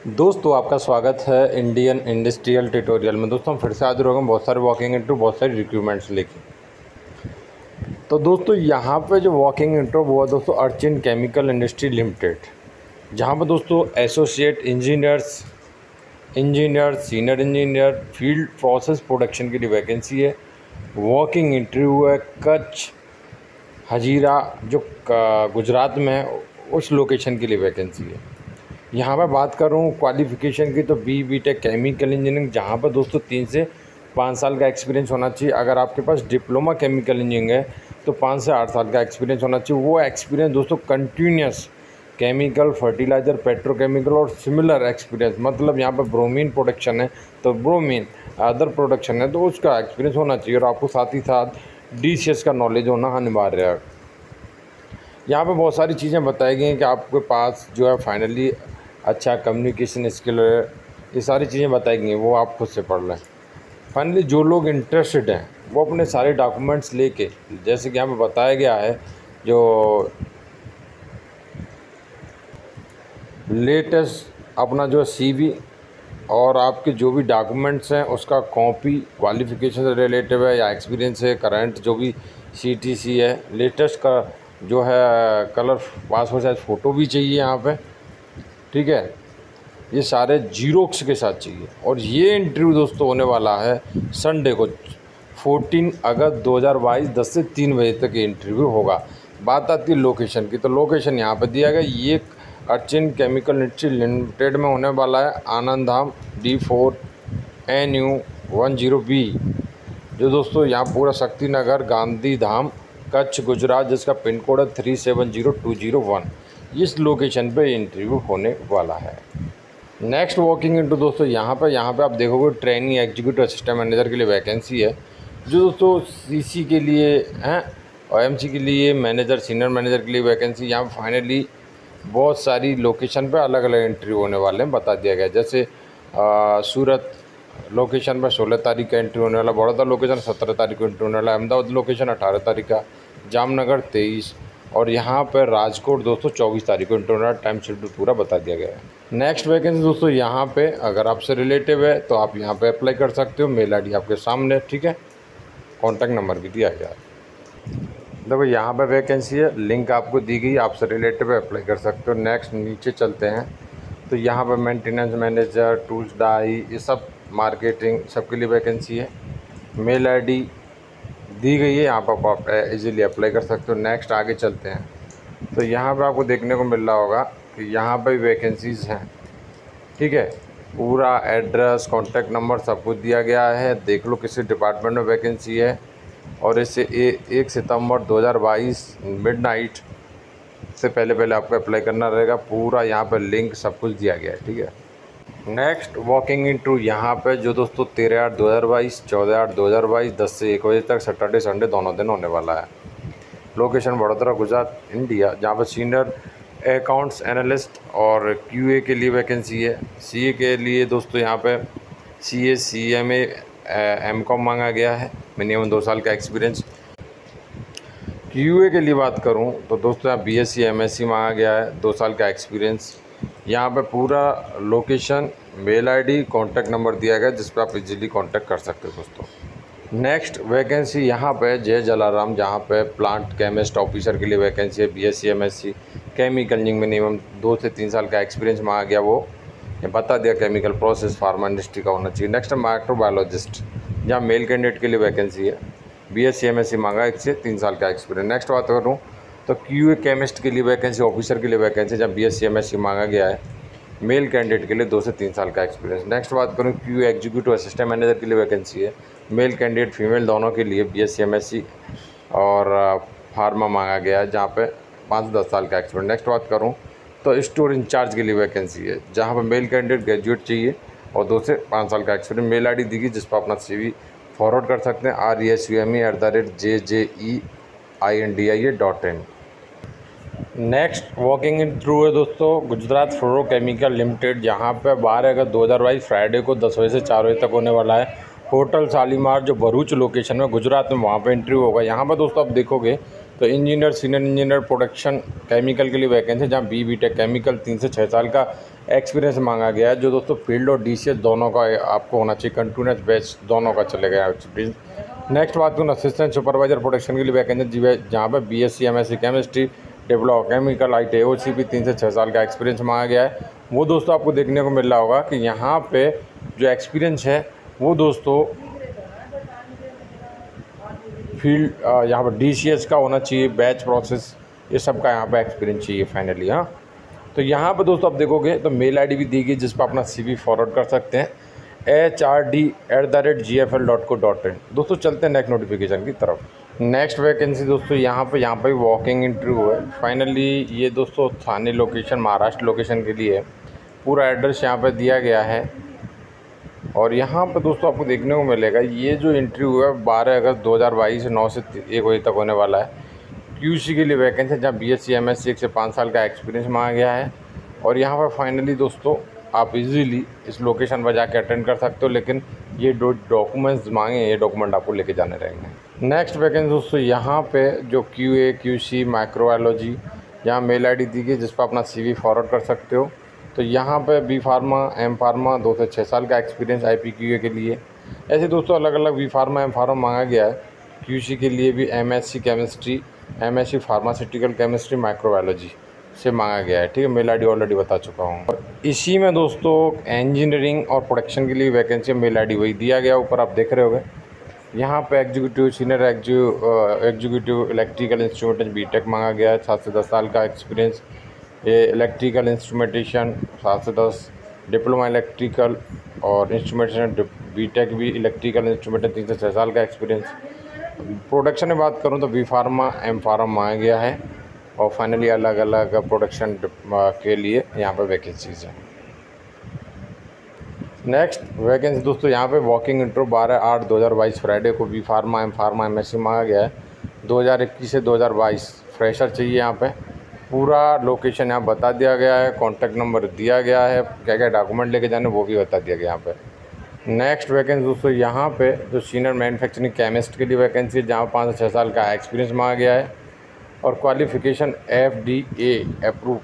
दोस्तों आपका स्वागत है इंडियन इंडस्ट्रियल ट्यूटोरियल में। दोस्तों हम फिर से हाजिर हो गए बहुत सारे वॉकिंग इंटरव्यू बहुत सारी रिक्रूटमेंट्स लेके। तो दोस्तों यहाँ पे जो वॉकिंग इंटरव्यू हुआ दोस्तों अर्चिन केमिकल इंडस्ट्री लिमिटेड, जहाँ पर दोस्तों associate engineers, senior engineer, field process production के लिए वैकेंसी है। वॉकिंग इंटरव्यू है कच्छ हजीरा जो गुजरात में है, उस लोकेशन के लिए वैकेंसी है। यहाँ पर बात करूँ क्वालिफ़िकेशन की तो बी.टेक केमिकल इंजीनियरिंग, जहाँ पर दोस्तों 3 से 5 साल का एक्सपीरियंस होना चाहिए। अगर आपके पास डिप्लोमा केमिकल इंजीनियरिंग है तो 5 से 8 साल का एक्सपीरियंस होना चाहिए। वो एक्सपीरियंस दोस्तों कंटिन्यूस केमिकल, फर्टिलाइज़र, पेट्रोकेमिकल और सिमिलर एक्सपीरियंस, मतलब यहाँ पर ब्रोमीन प्रोडक्शन है तो ब्रोमीन अदर प्रोडक्शन है तो उसका एक्सपीरियंस होना चाहिए। और आपको साथ ही साथ DCS का नॉलेज होना अनिवार्य है। यहाँ पे बहुत सारी चीज़ें बताई गई हैं कि आपके पास जो है फाइनली अच्छा कम्युनिकेशन स्किल है, ये सारी चीज़ें बताई गई हैं, वो आप खुद से पढ़ लें। फाइनली जो लोग इंटरेस्टेड हैं वो अपने सारे डॉक्यूमेंट्स लेके, जैसे कि यहाँ पे बताया गया है, जो लेटेस्ट अपना जो CV और आपके जो भी डॉक्यूमेंट्स हैं उसका कॉपी, क्वालिफ़िकेशन से रिलेटिव है या एक्सपीरियंस है, करंट जो भी CTC है, लेटेस्ट का जो है कलर पासपोर्ट साइज फ़ोटो भी चाहिए यहाँ पे, ठीक है। ये सारे जीरोक्स के साथ चाहिए। और ये इंटरव्यू दोस्तों होने वाला है संडे को 14 अगस्त 2022 10 से 3 बजे तक ये इंटरव्यू होगा। बात आती है लोकेशन की, तो लोकेशन यहाँ पे दिया गया, ये अर्चिन केमिकल इंडस्ट्री लिमिटेड में होने वाला है, आनंद धाम D4 NU 10B, जो दोस्तों यहाँ पूरा शक्ति नगर गांधी धाम कच्छ गुजरात, जिसका पिन कोड है 370201। इस लोकेशन पे इंटरव्यू होने वाला है। नेक्स्ट वॉकिंग इंटरव्यू दोस्तों यहाँ पे आप देखोगे ट्रेनिंग एग्जीक्यूटिव असिस्टेंट मैनेजर के लिए वैकेंसी है, जो दोस्तों CC के लिए हैं और MC के लिए मैनेजर, सीनियर मैनेजर के लिए वैकेंसी। यहाँ फाइनली बहुत सारी लोकेशन पे अलग अलग इंटरव्यू होने वाले हैं, बता दिया गया। जैसे सूरत लोकेशन पर 16 तारीख का इंटरव्यू होने वाला, बड़ौदा लोकेशन 17 तारीख को इंटरव्यू होने वाला, अहमदाबाद लोकेशन 18 तारीख का, जामनगर 23 और यहाँ पर राजकोट दोस्तों 24 तारीख को इंटरव्यू, टाइम शेड्यूल पूरा बता दिया गया है। नेक्स्ट वैकेंसी दोस्तों यहाँ पे अगर आपसे रिलेटिव है तो आप यहाँ पे अप्लाई कर सकते हो। मेल ID आपके सामने, ठीक है, कॉन्टैक्ट नंबर भी दिया गया है। देखो यहाँ पे वैकेंसी है, लिंक आपको दी गई, आपसे रिलेटिव है, अप्लाई कर सकते हो। नेक्स्ट नीचे चलते हैं तो यहाँ पर मेंटेनेंस मैनेजर, टूल्स डाई, ये सब मार्केटिंग सबके लिए वैकेंसी है। मेल ID दी गई है, यहाँ पर आप इजीली अप्लाई कर सकते हो। नेक्स्ट आगे चलते हैं तो यहाँ पे आपको देखने को मिल रहा होगा कि यहाँ पे वैकेंसीज़ हैं, ठीक है। पूरा एड्रेस, कॉन्टैक्ट नंबर सब कुछ दिया गया है, देख लो किसी डिपार्टमेंट में वैकेंसी है। और इससे 1 सितंबर 2022 मिडनाइट से पहले आपको अप्लाई करना रहेगा। पूरा यहाँ पर लिंक सब कुछ दिया गया है, ठीक है। नेक्स्ट वॉकिंग इंटरव्यू यहाँ पे जो दोस्तों 13/8/2022, 14/8/2022 10 से 1 बजे तक, सैटरडे संडे दोनों दिन होने वाला है। लोकेशन वडोदरा गुजरात इंडिया, जहाँ पर सीनियर अकाउंट्स एनालिस्ट और QA के लिए वैकेंसी है। CA के लिए दोस्तों यहाँ पे CA CMA MCOM मांगा गया है, मिनिमम 2 साल का एक्सपीरियंस। QA के लिए बात करूँ तो दोस्तों यहाँ BSc MSc मांगा गया है, 2 साल का एक्सपीरियंस। यहाँ पे पूरा location, mail ID, contact number दिया गया जिस पर आप इजीली कॉन्टैक्ट कर सकते हो दोस्तों। नेक्स्ट वैकेंसी यहाँ पे जय जलाराम, जहाँ पे प्लांट केमिस्ट ऑफिसर के लिए वैकेंसी है। BSc MSc chemical engineering, minimum 2 से 3 साल का एक्सपीरियंस मांगा गया, वो ये बता दिया, केमिकल प्रोसेस फार्मा इंडस्ट्री का होना चाहिए। नेक्स्ट माइक्रोबायोलॉजिस्ट, जहाँ मेल कैंडिडेट के लिए वैकेंसी है, BSc MSc मांगा, 1 से 3 साल का एक्सपीरियंस। नेक्स्ट बात करूँ तो QA केमिस्ट के लिए वैकेंसी, ऑफिसर के लिए वैकेंसी, जहाँ BSc MSc मांगा गया है, मेल कैंडिडेट के लिए 2 से 3 साल का एक्सपीरियंस। नेक्स्ट बात करूँ QA एग्जीक्यूटिव असिस्टेंट मैनेजर के लिए वैकेंसी है, मेल कैंडिडेट फीमेल दोनों के लिए, BSc MSc और फार्मा मांगा गया है, जहाँ पे 5 से 10 साल का एक्सपीरियंस। नेक्स्ट बात करूँ तो स्टोर इंचार्ज के लिए वैकेंसी है, जहाँ पर मेल कैंडिडेट ग्रेजुएट चाहिए और 2 से 5 साल का एक्सपीरियंस। मेल ID दी गई जिस पर अपना CV फॉरवर्ड कर सकते हैं, resumi@jjeindia.in। नेक्स्ट वॉकिंग इंटरव्यू है दोस्तों गुजरात फ्लोरोकेमिकल लिमिटेड, जहाँ पे 12 अगस्त 2022 फ्राइडे को 10 बजे से 4 बजे तक होने वाला है। होटल शालीमार जो भरूच लोकेशन में गुजरात में, वहाँ पे इंटरव्यू होगा। यहाँ पर दोस्तों आप देखोगे तो engineer, senior engineer production chemical के लिए वैकेंसी, जहाँ BTech केमिकल 3 से 6 साल का एक्सपीरियंस मांगा गया है, जो दोस्तों फील्ड और DCS दोनों का आपको होना चाहिए, कंटिन्यूस बैच दोनों का चलेगा एक्सपीरियंस। नेक्स्ट बात करूँ असिस्टेंट सुपरवाइजर प्रोडक्शन के लिए वैकेंसी, जहाँ पर BSc MSc chemistry, diploma chemical, ITI OCP 3 से 6 साल का एक्सपीरियंस मांगा गया है। वो दोस्तों आपको देखने को मिल रहा होगा कि यहाँ पे जो एक्सपीरियंस है वो दोस्तों फील्ड यहाँ पर DCS का होना चाहिए, बैच प्रोसेस, ये सब का यहाँ पे एक्सपीरियंस चाहिए फाइनली। हाँ, तो यहाँ पर दोस्तों आप देखोगे तो मेल ID भी दी गई जिस पर अपना CV फॉरवर्ड कर सकते हैं, hrd@gfl.co.in। दोस्तों चलते हैं नेक्स्ट नोटिफिकेशन की तरफ। नेक्स्ट वैकेंसी दोस्तों यहाँ पे वॉकिंग इंटरव्यू है फाइनली। ये दोस्तों थाने लोकेशन, महाराष्ट्र लोकेशन के लिए है। पूरा एड्रेस यहाँ पे दिया गया है और यहाँ पर दोस्तों आपको देखने को मिलेगा ये जो इंटरव्यू है 12 अगस्त 2022 9 से 1 बजे तक होने वाला है। QC के लिए वैकेंसी, जहाँ BSc MSc 1 से 5 साल का एक्सपीरियंस मांगा गया है। और यहाँ पर फाइनली दोस्तों आप इजीली इस लोकेशन पर जाके अटेंड कर सकते हो, लेकिन ये डॉक्यूमेंट्स मांगे, ये डॉक्यूमेंट आपको लेके जाने रहेंगे। नेक्स्ट वैकेंसी दोस्तों यहाँ पे जो QA QC माइक्रोबायोलॉजी, यहाँ मेल ID दी गई जिस पर अपना CV फॉरवर्ड कर सकते हो। तो यहाँ पे B Pharma M Pharma 2 से 6 साल का एक्सपीरियंस IPQA के लिए। ऐसे दोस्तों अलग अलग B Pharma M Pharma मांगा गया है। QC के लिए भी MSc chemistry, MSc pharmaceutical chemistry, microbiology से मांगा गया है। ठीक है, मेल ID ऑलरेडी बता चुका हूँ। और इसी में दोस्तों इंजीनियरिंग और प्रोडक्शन के लिए वैकेंसी, मेल ID वही दिया गया, ऊपर आप देख रहे होगे। यहाँ पे executive, senior executive electrical instrumentation BTech मांगा गया है, 7 से 10 साल का एक्सपीरियंस। ये इलेक्ट्रिकल इंस्ट्रूमेंटेशन 7 से 10, डिप्लोमा इलेक्ट्रिकल और इंस्ट्रूमेंटेशन BTech भी इलेक्ट्रिकल इंस्ट्रूमेंटेशन 3 से 6 साल का एक्सपीरियंस। प्रोडक्शन में बात करूँ तो B Pharma M Pharma मांगा गया है और फाइनली अलग अलग प्रोडक्शन के लिए यहाँ पर वैकेंसीज हैं। नेक्स्ट वैकेंसी दोस्तों यहाँ पे वॉकिंग इंटरव्यू 12/8/2022 फ्राइडे को B Pharma M Pharma MSc मांगा गया है। 2021 से 2022 फ्रेशर चाहिए। यहाँ पे पूरा लोकेशन यहाँ बता दिया गया है, कॉन्टैक्ट नंबर दिया गया है, क्या क्या डॉक्यूमेंट लेके जाने वो भी बता दिया गया यहाँ पे। नेक्स्ट वैकेंसी दोस्तों यहाँ पे जो सीनियर मैन्युफैक्चरिंग केमिस्ट के लिए वैकेंसी है, जहाँ 5 से 6 साल का एक्सपीरियंस मांगा गया है और क्वालिफ़िकेशन FDA अप्रूव।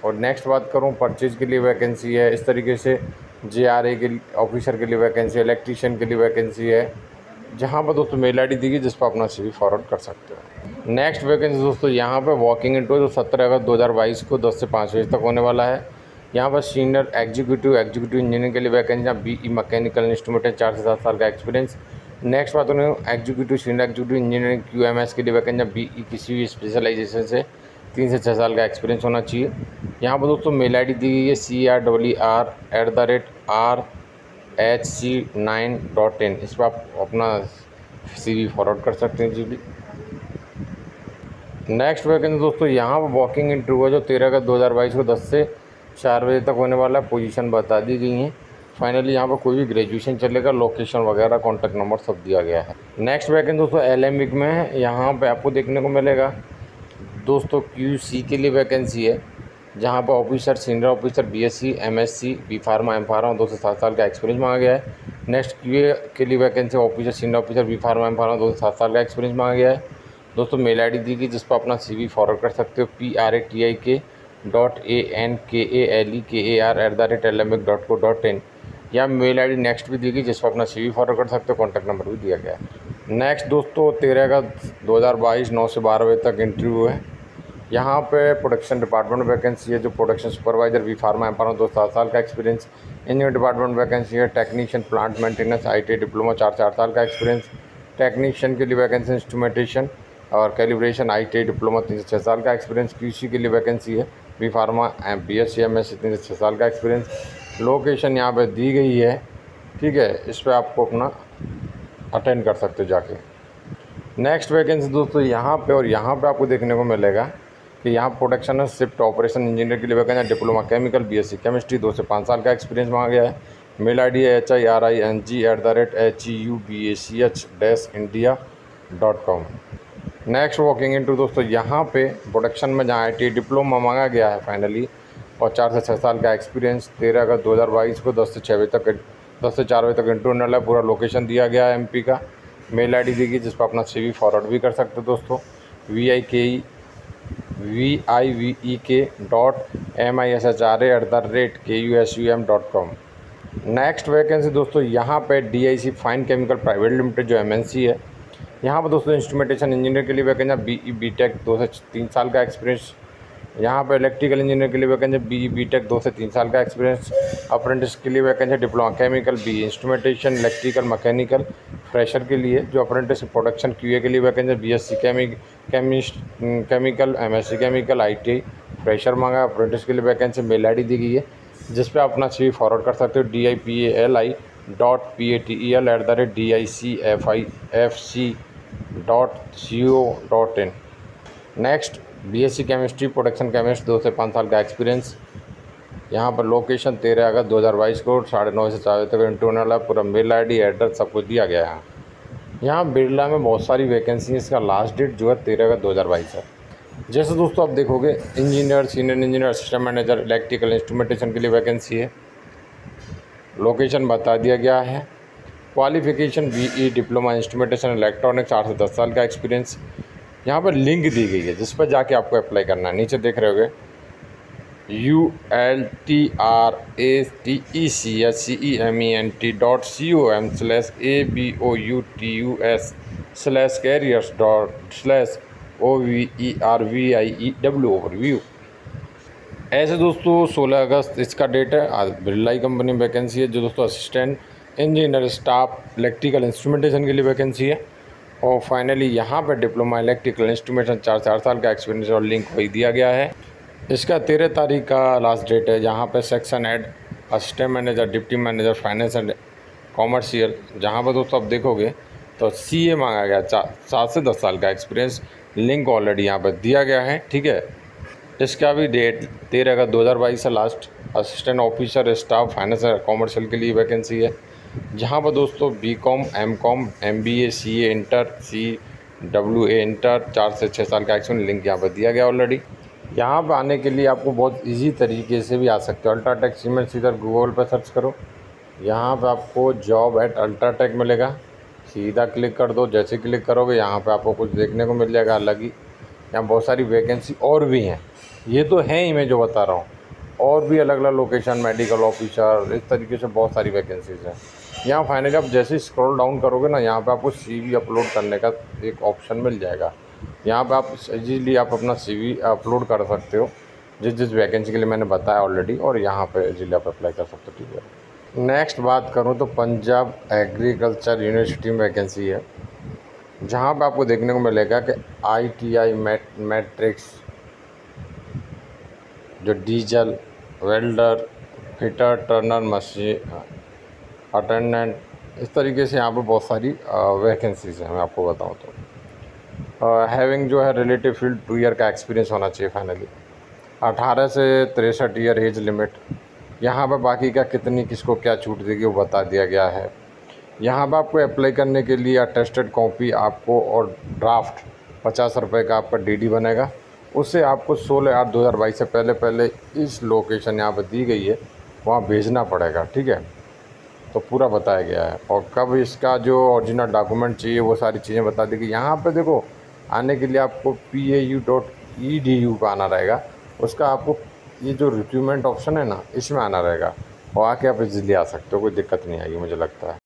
और नेक्स्ट बात करूँ परचेज के लिए वैकेंसी है। इस तरीके से JRA के ऑफिसर के लिए वैकेंसी है, इलेक्ट्रीशियन के लिए वैकेंसी है, जहाँ पर दोस्तों मेल ID दी गई जिस पर अपना CV फॉरवर्ड कर सकते हो। नेक्स्ट वैकेंसी दोस्तों यहाँ पे वॉकिंग इंटरव्यू जो 17 अगस्त 2022 को 10 से 5 बजे तक होने वाला है। यहाँ पर सीनियर एग्जीक्यूटिव इंजीनियरिंग के लिए वैकेंसी, जहाँ BE मैकेनिकल इंस्ट्रूमेंटेशन 4 से 7 साल का एक्सपीरियंस। नेक्स्ट बात करूँ executive senior executive engineering QMS के लिए वैकेंसी, जहाँ BE किसी भी स्पेशलाइजेशन से 3 से 6 साल का एक्सपीरियंस होना चाहिए। यहाँ पर दोस्तों मेल ID दी गई है CRRR@rhc9.in। इस पर आप अपना CV फॉरवर्ड कर सकते हैं जी भी। नेक्स्ट वैकेंसी दोस्तों यहाँ पर वॉकिंग इंटरव्यू है जो 13 अगस्त 2022 को 10 से 4 बजे तक होने वाला है। पोजीशन बता दी गई हैं। फाइनली यहाँ पर कोई भी ग्रेजुएशन चलेगा, लोकेशन वगैरह कॉन्टैक्ट नंबर सब दिया गया है। नेक्स्ट वैकेंसी दोस्तों LMIC में है। यहाँ पे आपको देखने को मिलेगा दोस्तों QC के लिए वैकेंसी है, जहाँ पर officer, senior officer BSc MSc B Pharma M Pharma 2 से 7 साल का एक्सपीरियंस मांगा गया है। नेक्स्ट QA के लिए vacancy officer, senior officer B Pharma M Pharma 2 से 7 साल का एक्सपीरियंस मांगा गया है। दोस्तों मेल ID दी गई जिस पर अपना CV फॉरवर्ड कर सकते हो, PRATIK.ANKALEKAR@lmic.co.in। या मेल ID नेक्स्ट भी दी गई जिस पर अपना CV फॉरवर्ड कर सकते हो, कॉन्टैक्ट नंबर भी दिया गया है। नेक्स्ट दोस्तों 13 अगस्त 2022 9 से 12 बजे तक इंटरव्यू है। यहाँ पे प्रोडक्शन डिपार्टमेंट वैकेंसी है, जो production supervisor B Pharma M Pharma 2 से 7 साल का एक्सपीरियंस। इंजीनियर डिपार्टमेंट वैकेंसी है, technician plant maintenance ITI diploma 4 से 8 साल का एक्सपीरियंस। टेक्नीशियन के लिए वैकेंसी इंस्ट्रूमेंटेशन और कैलिब्रेशन ITI डिप्लोमा 3 से 6 साल का एक्सपीरियंस। QC के लिए वैकेंसी है, B Pharma BSc MSc 3 से 6 साल का एक्सपीरियंस। लोकेशन यहाँ पे दी गई है, ठीक है, इस पर आपको अपना अटेंड कर सकते हो जाके। नेक्स्ट वैकेंसी दोस्तों यहाँ पे और यहाँ पे आपको देखने को मिलेगा कि यहाँ प्रोडक्शन है शिफ्ट ऑपरेशन इंजीनियर के लिए vacancy, diploma chemical BSc chemistry 2 से 5 साल का एक्सपीरियंस मांगा गया है। मेल ID है hiring@heubach-india.com। नेक्स्ट वॉकिंग इंटरव्यू दोस्तों यहाँ पे प्रोडक्शन में जहाँ ITI डिप्लोमा मांगा गया है फाइनली और 4 से 6 साल का एक्सपीरियंस। 13 अगस्त 2022 को 10 से 4 बजे तक इंटरव्यू है। पूरा लोकेशन दिया गया है MP का। मेल आईडी दी गई जिस पर अपना CV फॉरवर्ड भी कर सकते हो दोस्तों। VIKE.MISHRA@KUSUM.com। नेक्स्ट वैकेंसी दोस्तों यहाँ पे DIC fine chemical private limited जो MNC है, यहाँ पर दोस्तों इंस्ट्रूमेंटेशन इंजीनियर के लिए वैकेंसी BE BTech 2 से 3 साल का एक्सपीरियंस। यहाँ पर इलेक्ट्रिकल इंजीनियर के लिए वैकेंसी BE BTech 2 से 3 साल का एक्सपीरियंस। अप्रेंटिस के लिए vacancy diploma chemical BE instrumentation electrical mechanical. Fresher के लिए जो अप्रेंटिस प्रोडक्शन QA के लिए vacancy BSc chemical MSc chemical ITI fresher मांगा। अप्रेंटिस के लिए वैकेंसी मेल आईडी दी गई है जिस पे अपना CV फॉरवर्ड कर सकते हो dipali.patel@dicifc.co.in। Next BSc chemistry production chemist 2 से 5 साल का एक्सपीरियंस। यहाँ पर लोकेशन 13 अगस्त 2022 को 9:30 से 4 बजे तक इंटरनल है। पूरा मेल आईडी एड्रेस सब कुछ दिया गया है। यहाँ बिरला में बहुत सारी वैकेंसी है। इसका लास्ट डेट जो है 13 अगस्त 2022 है। जैसे दोस्तों आप देखोगे engineer senior engineer assistant manager electrical instrumentation के लिए वैकेंसी है। लोकेशन बता दिया गया है। Qualification BE diploma instrumentation electronics 8 से 10 साल का एक्सपीरियंस। यहाँ पर लिंक दी गई है जिस पर जाके आपको अप्लाई करना है। नीचे देख रहे होगे ultraCMENT.com/ABOUTUS/careers.OVERVIEW ओवरव्यू। ऐसे दोस्तों 16 अगस्त इसका डेट है। आज बिरला कंपनी में वैकेंसी है जो दोस्तों assistant engineer staff electrical instrumentation के लिए वैकेंसी है। और फाइनली यहाँ पर डिप्लोमा इलेक्ट्रिकल इंस्ट्रूमेंटेशन 4 साल का एक्सपीरियंस और लिंक वही दिया गया है। इसका 13 तारीख का लास्ट डेट है। यहाँ पे section head assistant manager deputy manager finance and commercial, जहाँ पर दोस्तों आप देखोगे तो CA मांगा गया 7 से 10 साल का एक्सपीरियंस। लिंक ऑलरेडी यहाँ पर दिया गया है, ठीक है। इसका भी डेट 13 अगस्त 2022 है last. Assistant officer staff finance and commercial के लिए वैकेंसी है। जहाँ पर दोस्तों BCom MCom MBA CA inter CWA inter 4 से 6 साल का एक्सपीरियंस। लिंक यहाँ पर दिया गया ऑलरेडी। यहाँ पर आने के लिए आपको बहुत इजी तरीके से भी आ सकते हो। अल्ट्राटेक सीमेंट सीधा गूगल पर सर्च करो। यहाँ पे आपको job@ultratech मिलेगा, सीधा क्लिक कर दो। जैसे क्लिक करोगे यहाँ पे आपको कुछ देखने को मिल जाएगा अलग ही। यहाँ बहुत सारी वैकेंसी और भी हैं, ये तो है ही मैं जो बता रहा हूँ। और भी अलग अलग लोकेशन मेडिकल ऑफिसर इस तरीके से बहुत सारी वैकेंसीज़ हैं। यहाँ फाइनली आप जैसे स्क्रॉल डाउन करोगे ना, यहाँ पे आपको CV अपलोड करने का एक ऑप्शन मिल जाएगा। यहाँ पे आप इजीली आप अपना CV अपलोड कर सकते हो जिस वैकेंसी के लिए मैंने बताया ऑलरेडी, और यहाँ पे इजीली आप अप्लाई कर सकते हो, ठीक है। नेक्स्ट बात करूँ तो पंजाब एग्रीकल्चर यूनिवर्सिटी में वैकेंसी है, जहाँ पे आपको देखने को मिलेगा कि ITI मैट्रिक्स जो diesel welder fitter Turner machine attendant इस तरीके से यहाँ पे बहुत सारी वैकेंसीज़ हैं। मैं आपको बताऊँ तो हैविंग जो है रिलेटिव फील्ड 2 ईयर का एक्सपीरियंस होना चाहिए। फाइनली 18 से 63 ईयर एज लिमिट। यहाँ पर बाकी का कितनी किसको क्या छूट देगी वो बता दिया गया है। यहाँ पर आपको अप्लाई करने के लिए अटेस्टेड कॉपी आपको और ड्राफ्ट 50 रुपये का आपका DD बनेगा। उससे आपको 16/8/2022 से पहले इस लोकेशन यहाँ पर दी गई है वहाँ भेजना पड़ेगा, ठीक है। तो पूरा बताया गया है और कब इसका जो ओरिजिनल डॉक्यूमेंट चाहिए वो सारी चीज़ें बता दी गई। यहाँ पे देखो आने के लिए आपको PAU.edu का आना रहेगा। उसका आपको ये जो रिक्रूटमेंट ऑप्शन है ना, इसमें आना रहेगा और आके आप इजीली आ सकते हो, कोई दिक्कत नहीं आएगी मुझे लगता है।